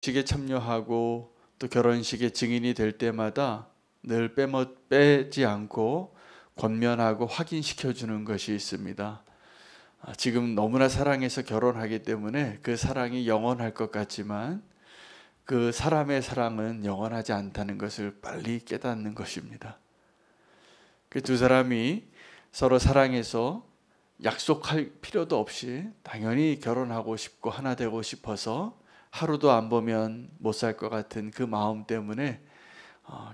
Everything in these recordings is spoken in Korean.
식에 참여하고 또 결혼식의 증인이 될 때마다 늘 빼지 않고 권면하고 확인시켜 주는 것이 있습니다. 지금 너무나 사랑해서 결혼하기 때문에 그 사랑이 영원할 것 같지만 그 사람의 사랑은 영원하지 않다는 것을 빨리 깨닫는 것입니다. 그 두 사람이 서로 사랑해서 약속할 필요도 없이 당연히 결혼하고 싶고 하나 되고 싶어서 하루도 안 보면 못 살 것 같은 그 마음 때문에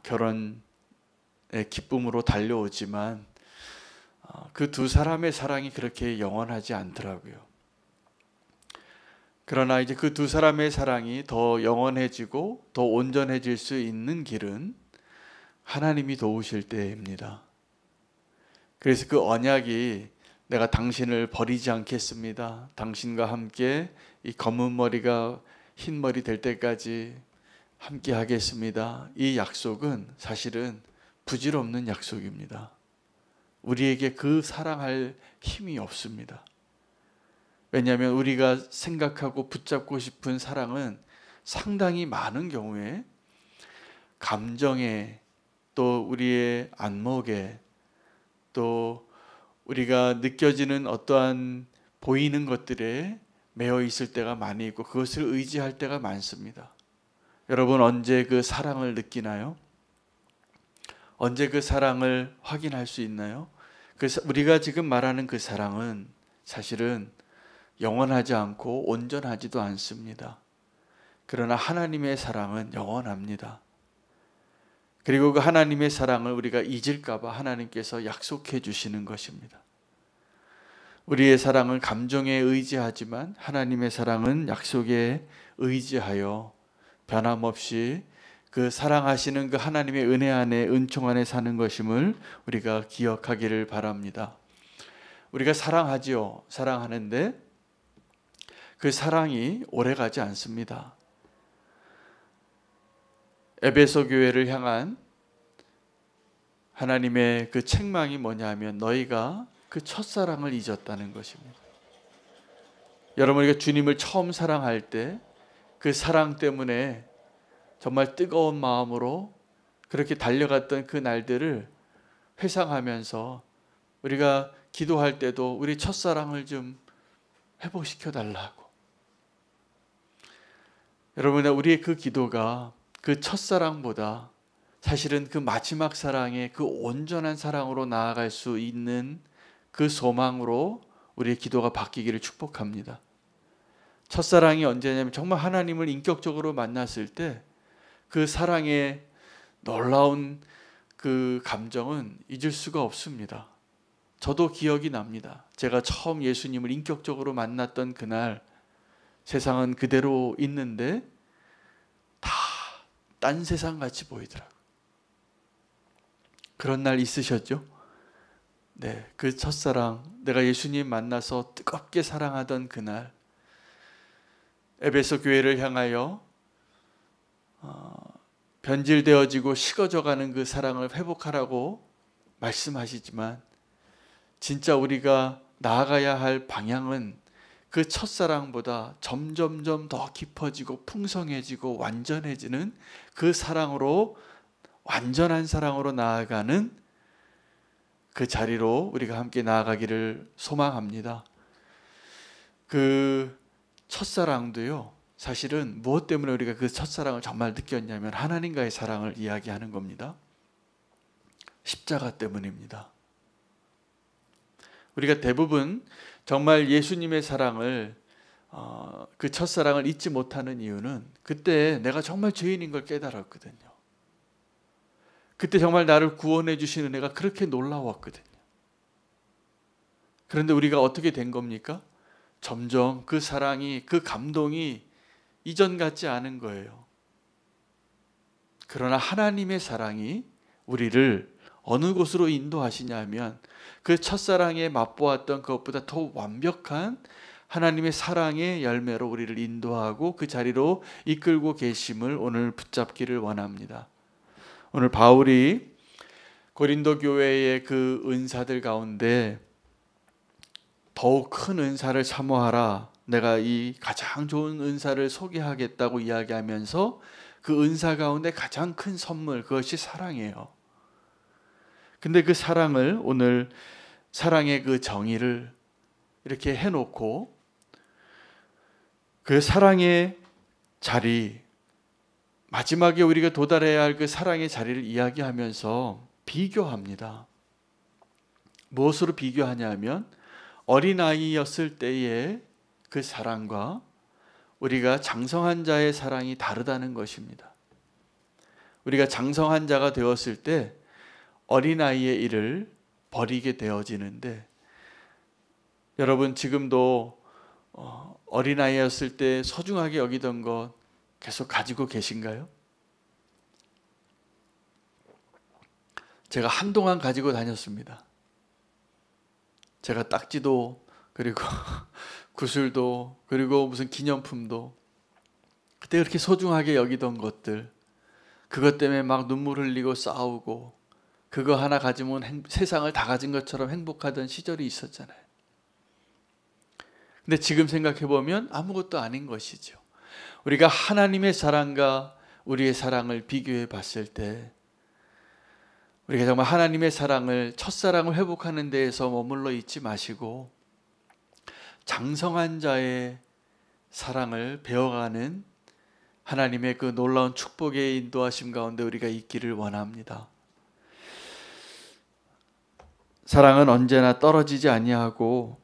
결혼의 기쁨으로 달려오지만 그 두 사람의 사랑이 그렇게 영원하지 않더라고요. 그러나 이제 그 두 사람의 사랑이 더 영원해지고 더 온전해질 수 있는 길은 하나님이 도우실 때입니다. 그래서 그 언약이 내가 당신을 버리지 않겠습니다. 당신과 함께 이 검은 머리가 흰 머리 될 때까지 함께 하겠습니다. 이 약속은 사실은 부질없는 약속입니다. 우리에게 그 사랑할 힘이 없습니다. 왜냐하면 우리가 생각하고 붙잡고 싶은 사랑은 상당히 많은 경우에 감정에 또 우리의 안목에 또 우리가 느껴지는 어떠한 보이는 것들에 매여 있을 때가 많이 있고 그것을 의지할 때가 많습니다. 여러분 언제 그 사랑을 느끼나요? 언제 그 사랑을 확인할 수 있나요? 우리가 지금 말하는 그 사랑은 사실은 영원하지 않고 온전하지도 않습니다. 그러나 하나님의 사랑은 영원합니다. 그리고 그 하나님의 사랑을 우리가 잊을까 봐 하나님께서 약속해 주시는 것입니다. 우리의 사랑은 감정에 의지하지만 하나님의 사랑은 약속에 의지하여 변함없이 그 사랑하시는 그 하나님의 은혜 안에 은총 안에 사는 것임을 우리가 기억하기를 바랍니다. 우리가 사랑하지요. 사랑하는데 그 사랑이 오래가지 않습니다. 에베소 교회를 향한 하나님의 그 책망이 뭐냐면 너희가 그 첫사랑을 잊었다는 것입니다. 여러분 우리가 주님을 처음 사랑할 때 그 사랑 때문에 정말 뜨거운 마음으로 그렇게 달려갔던 그 날들을 회상하면서 우리가 기도할 때도 우리 첫사랑을 좀 회복시켜 달라고. 여러분 우리의 그 기도가 그 첫사랑보다 사실은 그 마지막 사랑의 그 온전한 사랑으로 나아갈 수 있는 그 소망으로 우리의 기도가 바뀌기를 축복합니다. 첫사랑이 언제냐면 정말 하나님을 인격적으로 만났을 때 그 사랑의 놀라운 그 감정은 잊을 수가 없습니다. 저도 기억이 납니다. 제가 처음 예수님을 인격적으로 만났던 그날 세상은 그대로 있는데 다 딴 세상 같이 보이더라고요. 그런 날 있으셨죠? 네, 그 첫사랑, 내가 예수님 만나서 뜨겁게 사랑하던 그날 에베소 교회를 향하여 변질되어지고 식어져가는 그 사랑을 회복하라고 말씀하시지만 진짜 우리가 나아가야 할 방향은 그 첫사랑보다 점점점 더 깊어지고 풍성해지고 완전해지는 그 사랑으로 완전한 사랑으로 나아가는 그 자리로 우리가 함께 나아가기를 소망합니다. 그 첫사랑도요 사실은 무엇 때문에 우리가 그 첫사랑을 정말 느꼈냐면 하나님과의 사랑을 이야기하는 겁니다. 십자가 때문입니다. 우리가 대부분 정말 예수님의 사랑을 그 첫사랑을 잊지 못하는 이유는 그때 내가 정말 죄인인 걸 깨달았거든요. 그때 정말 나를 구원해 주신 은혜가 그렇게 놀라웠거든요. 그런데 우리가 어떻게 된 겁니까? 점점 그 사랑이 그 감동이 이전 같지 않은 거예요. 그러나 하나님의 사랑이 우리를 어느 곳으로 인도하시냐면 그 첫사랑에 맛보았던 그것보다 더 완벽한 하나님의 사랑의 열매로 우리를 인도하고 그 자리로 이끌고 계심을 오늘 붙잡기를 원합니다. 오늘 바울이 고린도 교회의 그 은사들 가운데 더욱 큰 은사를 사모하라 내가 이 가장 좋은 은사를 소개하겠다고 이야기하면서 그 은사 가운데 가장 큰 선물, 그것이 사랑이에요. 근데 그 사랑을 오늘 사랑의 그 정의를 이렇게 해놓고 그 사랑의 자리, 마지막에 우리가 도달해야 할 그 사랑의 자리를 이야기하면서 비교합니다. 무엇으로 비교하냐 하면 어린아이였을 때의 그 사랑과 우리가 장성한 자의 사랑이 다르다는 것입니다. 우리가 장성한 자가 되었을 때 어린아이의 일을 버리게 되어지는데, 여러분 지금도 어린아이였을 때 소중하게 여기던 것 계속 가지고 계신가요? 제가 한동안 가지고 다녔습니다. 제가 딱지도 그리고 구슬도 그리고 무슨 기념품도 그때 그렇게 소중하게 여기던 것들, 그것 때문에 막 눈물 흘리고 싸우고 그거 하나 가지면 세상을 다 가진 것처럼 행복하던 시절이 있었잖아요. 근데 지금 생각해 보면 아무것도 아닌 것이죠. 우리가 하나님의 사랑과 우리의 사랑을 비교해 봤을 때 우리가 정말 하나님의 사랑을, 첫사랑을 회복하는 데에서 머물러 있지 마시고 장성한 자의 사랑을 배워가는 하나님의 그 놀라운 축복의 인도하심 가운데 우리가 있기를 원합니다. 사랑은 언제나 떨어지지 아니하고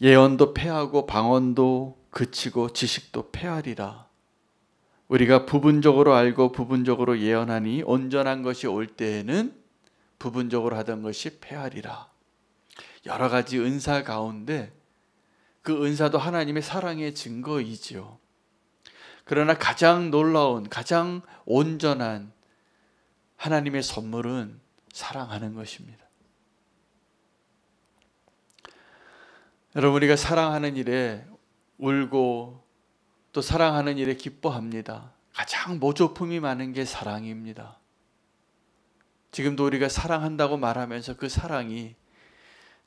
예언도 패하고 방언도 그치고 지식도 패하리라. 우리가 부분적으로 알고 부분적으로 예언하니 온전한 것이 올 때에는 부분적으로 하던 것이 패하리라. 여러 가지 은사 가운데 그 은사도 하나님의 사랑의 증거이지요. 그러나 가장 놀라운, 가장 온전한 하나님의 선물은 사랑하는 것입니다. 여러분, 우리가 사랑하는 일에 울고 또 사랑하는 일에 기뻐합니다. 가장 모조품이 많은 게 사랑입니다. 지금도 우리가 사랑한다고 말하면서 그 사랑이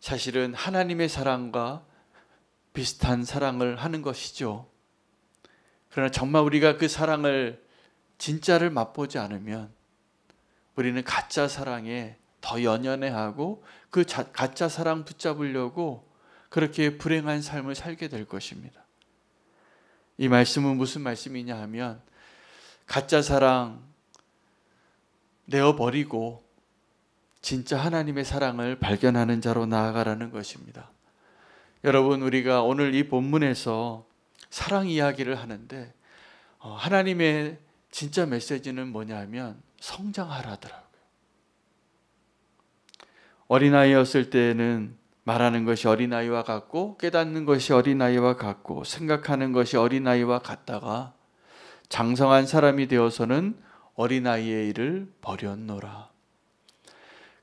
사실은 하나님의 사랑과 비슷한 사랑을 하는 것이죠. 그러나 정말 우리가 그 사랑을 진짜를 맛보지 않으면 우리는 가짜 사랑에 더 연연해하고 그 가짜 사랑 붙잡으려고 그렇게 불행한 삶을 살게 될 것입니다. 이 말씀은 무슨 말씀이냐 하면 가짜 사랑 내어버리고 진짜 하나님의 사랑을 발견하는 자로 나아가라는 것입니다. 여러분, 우리가 오늘 이 본문에서 사랑 이야기를 하는데 하나님의 진짜 메시지는 뭐냐 하면 성장하라더라고요. 어린아이였을 때는 말하는 것이 어린아이와 같고 깨닫는 것이 어린아이와 같고 생각하는 것이 어린아이와 같다가 장성한 사람이 되어서는 어린아이의 일을 버렸노라.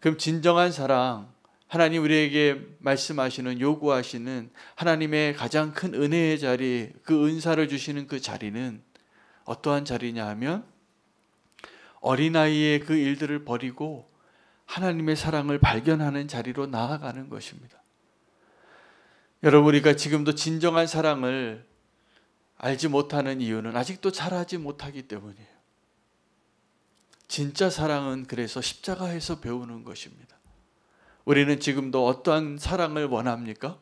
그럼 진정한 사랑, 하나님 우리에게 말씀하시는, 요구하시는 하나님의 가장 큰 은혜의 자리, 그 은사를 주시는 그 자리는 어떠한 자리냐 하면 어린아이의 그 일들을 버리고 하나님의 사랑을 발견하는 자리로 나아가는 것입니다. 여러분, 우리가 지금도 진정한 사랑을 알지 못하는 이유는 아직도 잘하지 못하기 때문이에요. 진짜 사랑은 그래서 십자가에서 배우는 것입니다. 우리는 지금도 어떠한 사랑을 원합니까?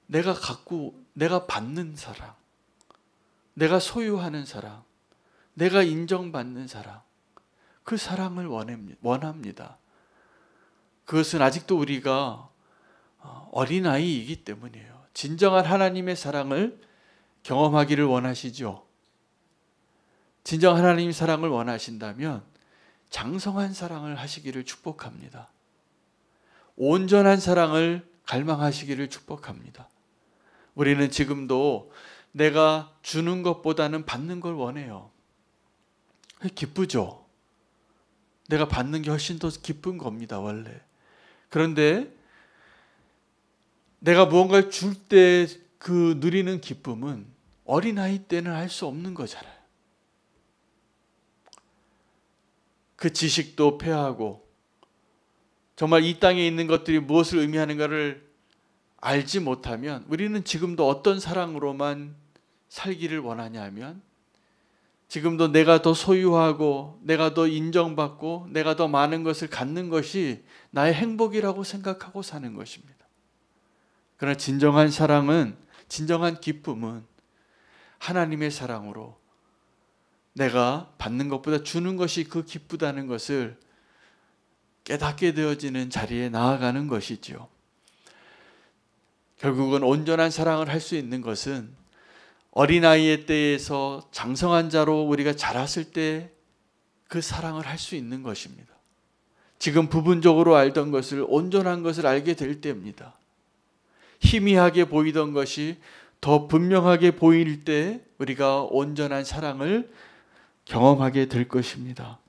내가 갖고, 내가 받는 사랑, 내가 소유하는 사랑, 내가 인정받는 사랑, 그 사랑을 원합니다. 그것은 아직도 우리가 어린아이이기 때문이에요. 진정한 하나님의 사랑을 경험하기를 원하시죠. 진정 하나님의 사랑을 원하신다면 장성한 사랑을 하시기를 축복합니다. 온전한 사랑을 갈망하시기를 축복합니다. 우리는 지금도 내가 주는 것보다는 받는 걸 원해요. 기쁘죠? 내가 받는 게 훨씬 더 기쁜 겁니다, 원래. 그런데 내가 무언가를 줄 때 그 누리는 기쁨은 어린아이 때는 할 수 없는 거잖아요. 그 지식도 패하고 정말 이 땅에 있는 것들이 무엇을 의미하는가를 알지 못하면 우리는 지금도 어떤 사랑으로만 살기를 원하냐 하면 지금도 내가 더 소유하고 내가 더 인정받고 내가 더 많은 것을 갖는 것이 나의 행복이라고 생각하고 사는 것입니다. 그러나 진정한 사랑은, 진정한 기쁨은 하나님의 사랑으로 내가 받는 것보다 주는 것이 그 기쁘다는 것을 깨닫게 되어지는 자리에 나아가는 것이죠. 결국은 온전한 사랑을 할 수 있는 것은 어린아이의 때에서 장성한 자로 우리가 자랐을 때 그 사랑을 할 수 있는 것입니다. 지금 부분적으로 알던 것을 온전한 것을 알게 될 때입니다. 희미하게 보이던 것이 더 분명하게 보일 때 우리가 온전한 사랑을 경험하게 될 것입니다.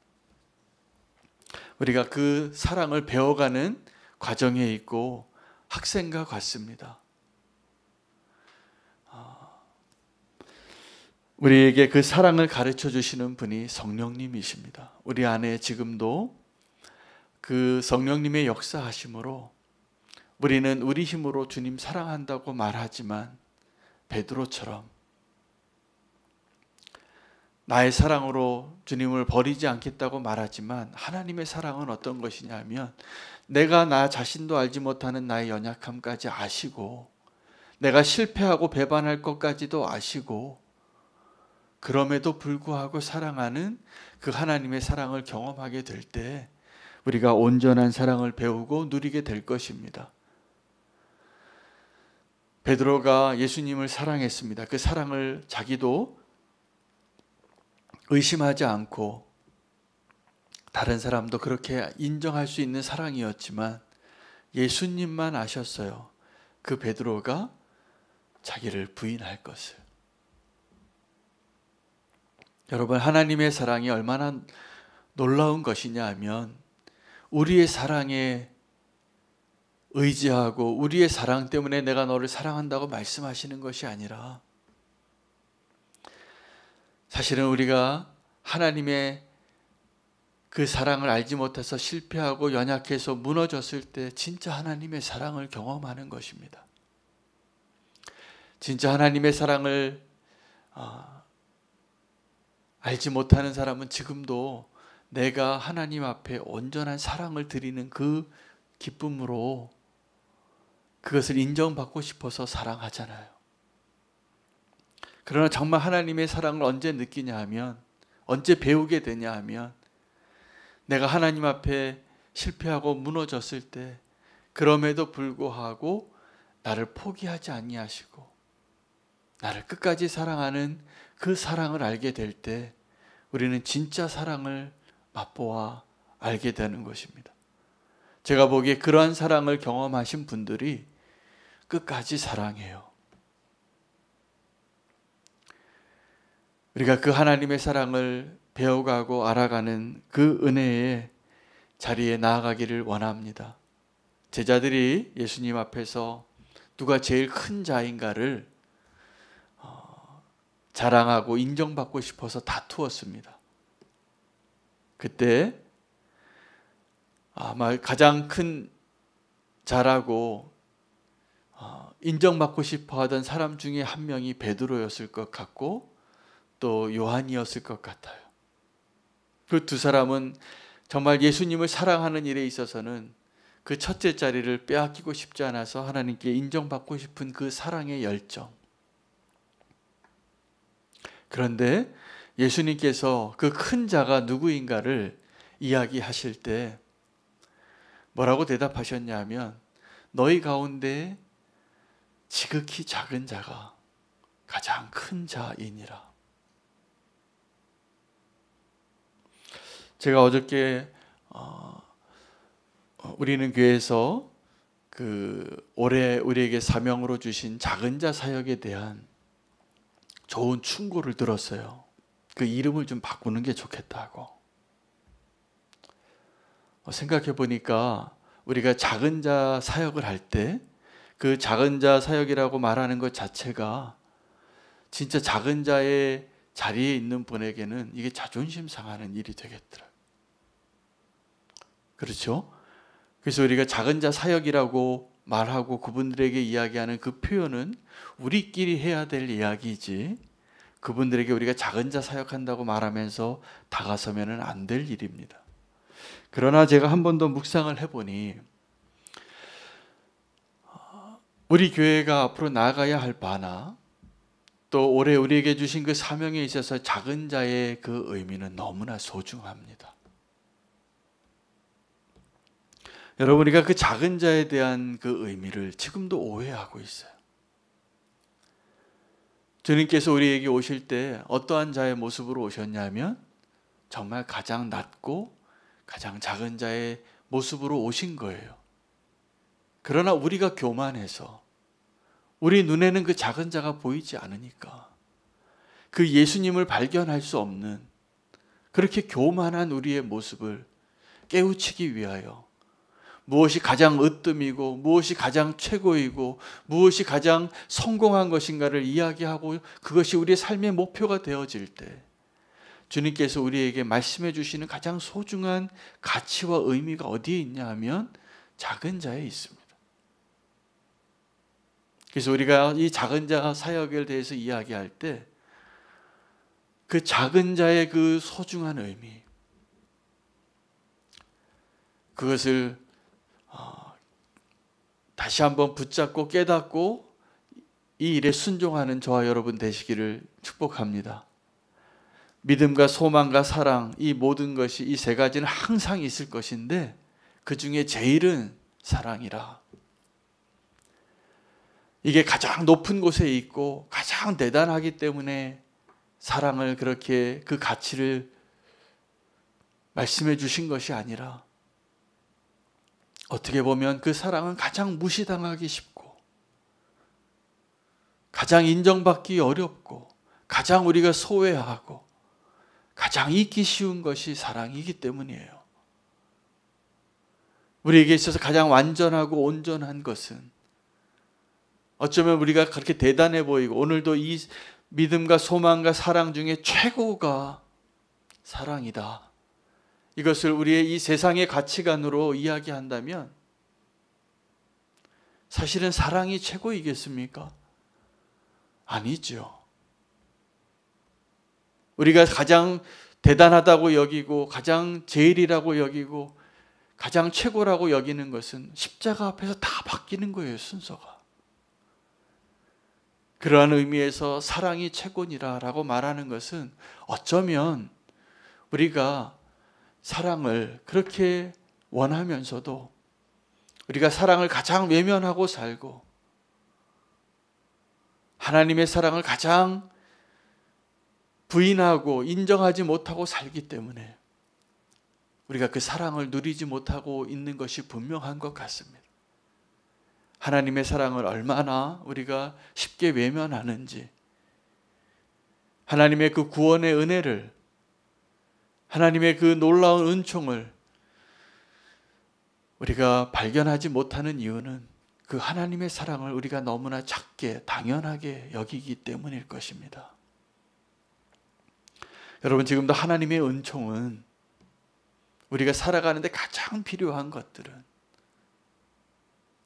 우리가 그 사랑을 배워가는 과정에 있고 학생과 같습니다. 우리에게 그 사랑을 가르쳐 주시는 분이 성령님이십니다. 우리 안에 지금도 그 성령님의 역사하심으로 우리는 우리 힘으로 주님 사랑한다고 말하지만 베드로처럼 나의 사랑으로 주님을 버리지 않겠다고 말하지만 하나님의 사랑은 어떤 것이냐면 내가 나 자신도 알지 못하는 나의 연약함까지 아시고 내가 실패하고 배반할 것까지도 아시고 그럼에도 불구하고 사랑하는 그 하나님의 사랑을 경험하게 될 때 우리가 온전한 사랑을 배우고 누리게 될 것입니다. 베드로가 예수님을 사랑했습니다. 그 사랑을 자기도 의심하지 않고 다른 사람도 그렇게 인정할 수 있는 사랑이었지만 예수님만 아셨어요. 그 베드로가 자기를 부인할 것을. 여러분, 하나님의 사랑이 얼마나 놀라운 것이냐 하면 우리의 사랑에 의지하고 우리의 사랑 때문에 내가 너를 사랑한다고 말씀하시는 것이 아니라 사실은 우리가 하나님의 그 사랑을 알지 못해서 실패하고 연약해서 무너졌을 때 진짜 하나님의 사랑을 경험하는 것입니다. 진짜 하나님의 사랑을 알지 못하는 사람은 지금도 내가 하나님 앞에 온전한 사랑을 드리는 그 기쁨으로 그것을 인정받고 싶어서 사랑하잖아요. 그러나 정말 하나님의 사랑을 언제 느끼냐 하면, 언제 배우게 되냐 하면 내가 하나님 앞에 실패하고 무너졌을 때 그럼에도 불구하고 나를 포기하지 아니하시고 나를 끝까지 사랑하는 그 사랑을 알게 될 때 우리는 진짜 사랑을 맛보아 알게 되는 것입니다. 제가 보기에 그러한 사랑을 경험하신 분들이 끝까지 사랑해요. 우리가 그 하나님의 사랑을 배워가고 알아가는 그 은혜의 자리에 나아가기를 원합니다. 제자들이 예수님 앞에서 누가 제일 큰 자인가를 자랑하고 인정받고 싶어서 다투었습니다. 그때 아마 가장 큰 자라고 인정받고 싶어 하던 사람 중에 한 명이 베드로였을 것 같고 또 요한이었을 것 같아요. 그 두 사람은 정말 예수님을 사랑하는 일에 있어서는 그 첫째 자리를 빼앗기고 싶지 않아서 하나님께 인정받고 싶은 그 사랑의 열정. 그런데 예수님께서 그 큰 자가 누구인가를 이야기하실 때 뭐라고 대답하셨냐면 너희 가운데 지극히 작은 자가 가장 큰 자이니라. 제가 어저께 우리는 교회에서 올해 우리에게 사명으로 주신 작은 자 사역에 대한 좋은 충고를 들었어요. 그 이름을 좀 바꾸는 게 좋겠다고. 생각해 보니까 우리가 작은 자 사역을 할 때 그 작은 자 사역이라고 말하는 것 자체가 진짜 작은 자의 자리에 있는 분에게는 이게 자존심 상하는 일이 되겠더라고요. 그렇죠? 그래서 우리가 작은 자 사역이라고 말하고 그분들에게 이야기하는 그 표현은 우리끼리 해야 될 이야기지, 그분들에게 우리가 작은 자 사역한다고 말하면서 다가서면 안 될 일입니다. 그러나 제가 한 번 더 묵상을 해보니 우리 교회가 앞으로 나아가야 할 바나 또 올해 우리에게 주신 그 사명에 있어서 작은 자의 그 의미는 너무나 소중합니다. 여러분, 우리가 그 작은 자에 대한 그 의미를 지금도 오해하고 있어요. 주님께서 우리에게 오실 때 어떠한 자의 모습으로 오셨냐면 정말 가장 낮고 가장 작은 자의 모습으로 오신 거예요. 그러나 우리가 교만해서 우리 눈에는 그 작은 자가 보이지 않으니까 그 예수님을 발견할 수 없는 그렇게 교만한 우리의 모습을 깨우치기 위하여 무엇이 가장 으뜸이고 무엇이 가장 최고이고 무엇이 가장 성공한 것인가를 이야기하고 그것이 우리의 삶의 목표가 되어질 때 주님께서 우리에게 말씀해 주시는 가장 소중한 가치와 의미가 어디에 있냐 하면 작은 자에 있습니다. 그래서 우리가 이 작은 자 사역에 대해서 이야기할 때 그 작은 자의 그 소중한 의미, 그것을 다시 한번 붙잡고 깨닫고 이 일에 순종하는 저와 여러분 되시기를 축복합니다. 믿음과 소망과 사랑, 이 모든 것이 이 세 가지는 항상 있을 것인데 그 중에 제일은 사랑이라. 이게 가장 높은 곳에 있고 가장 대단하기 때문에 사랑을 그렇게 그 가치를 말씀해 주신 것이 아니라 어떻게 보면 그 사랑은 가장 무시당하기 쉽고 가장 인정받기 어렵고 가장 우리가 소외하고 가장 잊기 쉬운 것이 사랑이기 때문이에요. 우리에게 있어서 가장 완전하고 온전한 것은 어쩌면 우리가 그렇게 대단해 보이고 오늘도 이 믿음과 소망과 사랑 중에 최고가 사랑이다. 이것을 우리의 이 세상의 가치관으로 이야기한다면 사실은 사랑이 최고이겠습니까? 아니죠. 우리가 가장 대단하다고 여기고 가장 제일이라고 여기고 가장 최고라고 여기는 것은 십자가 앞에서 다 바뀌는 거예요, 순서가. 그러한 의미에서 사랑이 최고니라라고 말하는 것은 어쩌면 우리가 사랑을 그렇게 원하면서도 우리가 사랑을 가장 외면하고 살고 하나님의 사랑을 가장 부인하고 인정하지 못하고 살기 때문에 우리가 그 사랑을 누리지 못하고 있는 것이 분명한 것 같습니다. 하나님의 사랑을 얼마나 우리가 쉽게 외면하는지, 하나님의 그 구원의 은혜를, 하나님의 그 놀라운 은총을 우리가 발견하지 못하는 이유는 그 하나님의 사랑을 우리가 너무나 작게 당연하게 여기기 때문일 것입니다. 여러분, 지금도 하나님의 은총은 우리가 살아가는데 가장 필요한 것들은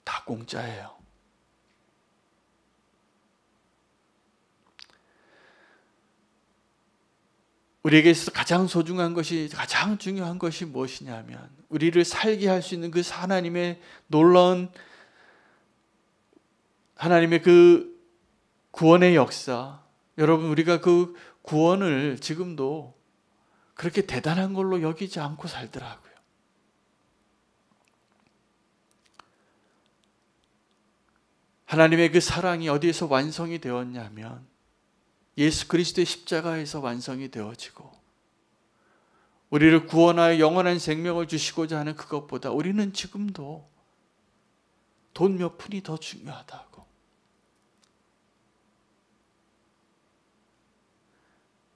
다 공짜예요. 우리에게 있어서 가장 소중한 것이, 가장 중요한 것이 무엇이냐면 우리를 살게 할 수 있는 그 하나님의 놀라운 하나님의 그 구원의 역사. 여러분, 우리가 그 구원을 지금도 그렇게 대단한 걸로 여기지 않고 살더라고요. 하나님의 그 사랑이 어디에서 완성이 되었냐면 예수 그리스도의 십자가에서 완성이 되어지고 우리를 구원하여 영원한 생명을 주시고자 하는 그것보다 우리는 지금도 돈 몇 푼이 더 중요하다고,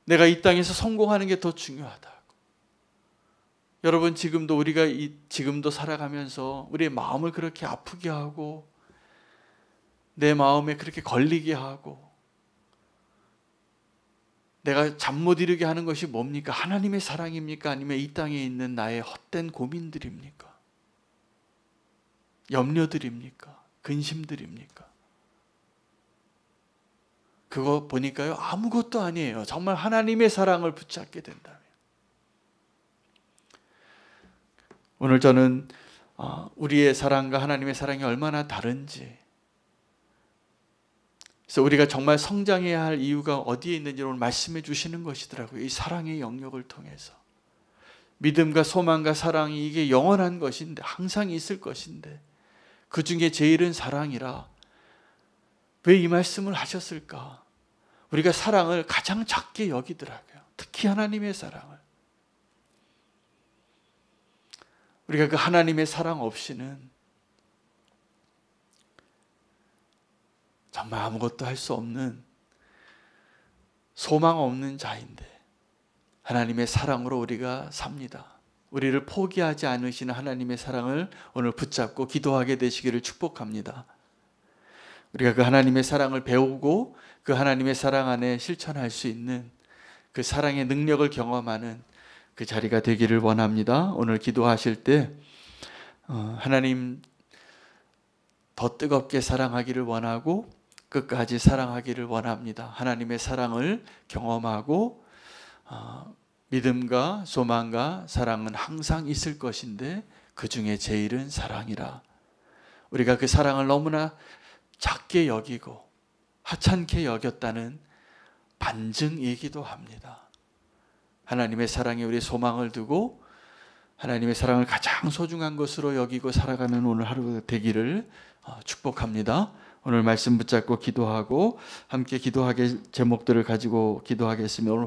내가 이 땅에서 성공하는 게 더 중요하다고. 여러분, 지금도 우리가 지금도 살아가면서 우리의 마음을 그렇게 아프게 하고 내 마음에 그렇게 걸리게 하고 내가 잠 못 이루게 하는 것이 뭡니까? 하나님의 사랑입니까? 아니면 이 땅에 있는 나의 헛된 고민들입니까? 염려들입니까? 근심들입니까? 그거 보니까요, 아무것도 아니에요. 정말 하나님의 사랑을 붙잡게 된다면. 오늘 저는 우리의 사랑과 하나님의 사랑이 얼마나 다른지, 그래서 우리가 정말 성장해야 할 이유가 어디에 있는지 오늘 말씀해 주시는 것이더라고요. 이 사랑의 영역을 통해서. 믿음과 소망과 사랑이 이게 영원한 것인데, 항상 있을 것인데, 그 중에 제일은 사랑이라 왜 이 말씀을 하셨을까? 우리가 사랑을 가장 작게 여기더라고요. 특히 하나님의 사랑을. 우리가 그 하나님의 사랑 없이는 정말 아무것도 할 수 없는, 소망 없는 자인데 하나님의 사랑으로 우리가 삽니다. 우리를 포기하지 않으시는 하나님의 사랑을 오늘 붙잡고 기도하게 되시기를 축복합니다. 우리가 그 하나님의 사랑을 배우고 그 하나님의 사랑 안에 실천할 수 있는 그 사랑의 능력을 경험하는 그 자리가 되기를 원합니다. 오늘 기도하실 때 하나님 더 뜨겁게 사랑하기를 원하고 끝까지 사랑하기를 원합니다. 하나님의 사랑을 경험하고 믿음과 소망과 사랑은 항상 있을 것인데 그 중에 제일은 사랑이라. 우리가 그 사랑을 너무나 작게 여기고 하찮게 여겼다는 반증이기도 합니다. 하나님의 사랑에 우리 소망을 두고 하나님의 사랑을 가장 소중한 것으로 여기고 살아가는 오늘 하루 되기를 축복합니다. 오늘 말씀 붙잡고 기도하고 함께 기도하게 제목들을 가지고 기도하겠습니다. 오늘